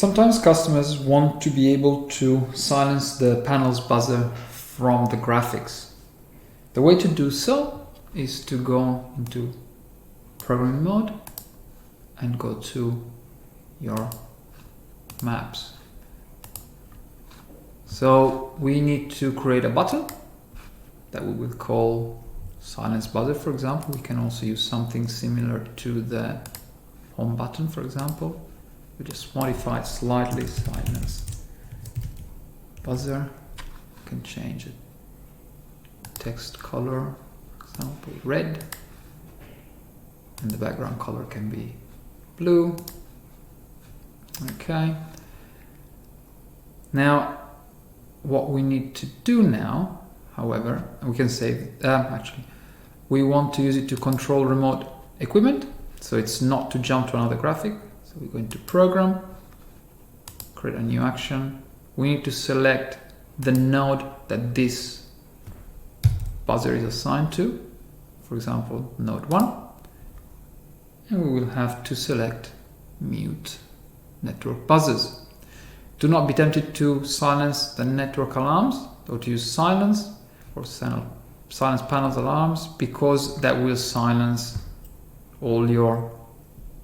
Sometimes customers want to be able to silence the panel's buzzer from the graphics. The way to do so is to go into programming mode and go to your maps. So we need to create a button that we will call silence buzzer, for example. We can also use something similar to the home button, for example. We just modify it slightly, silence buzzer. You can change it. Text color, for example, red. And the background color can be blue. Okay. Now, what we need to do now, however, we can save, actually, we want to use it to control remote equipment. So it's not to jump to another graphic. So we go into program, create a new action. We need to select the node that this buzzer is assigned to. For example, node 1. And we will have to select mute network buzzers. Do not be tempted to silence the network alarms or to use silence or silence panels alarms, because that will silence all your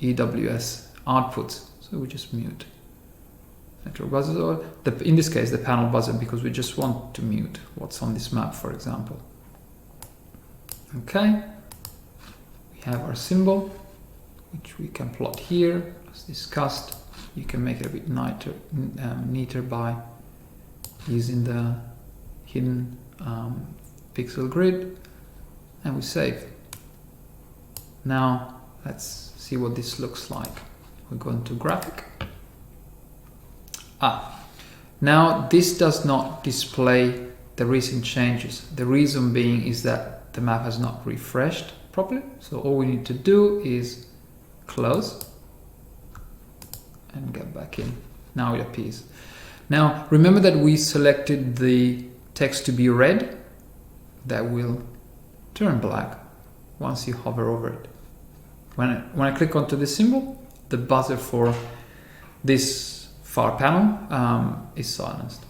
EWS outputs. So we just mute network buzzers, or in this case the panel buzzer, because we just want to mute what's on this map, for example. Okay, we have our symbol, which we can plot here as discussed. You can make it a bit neater by using the hidden pixel grid, and we save. Now let's see what this looks like. We go into graphic. Now this does not display the recent changes. The reason being is that the map has not refreshed properly. So all we need to do is close and get back in. Now it appears. Now remember that we selected the text to be red. That will turn black once you hover over it. When I click onto this symbol, the buzzer for this far panel is silenced.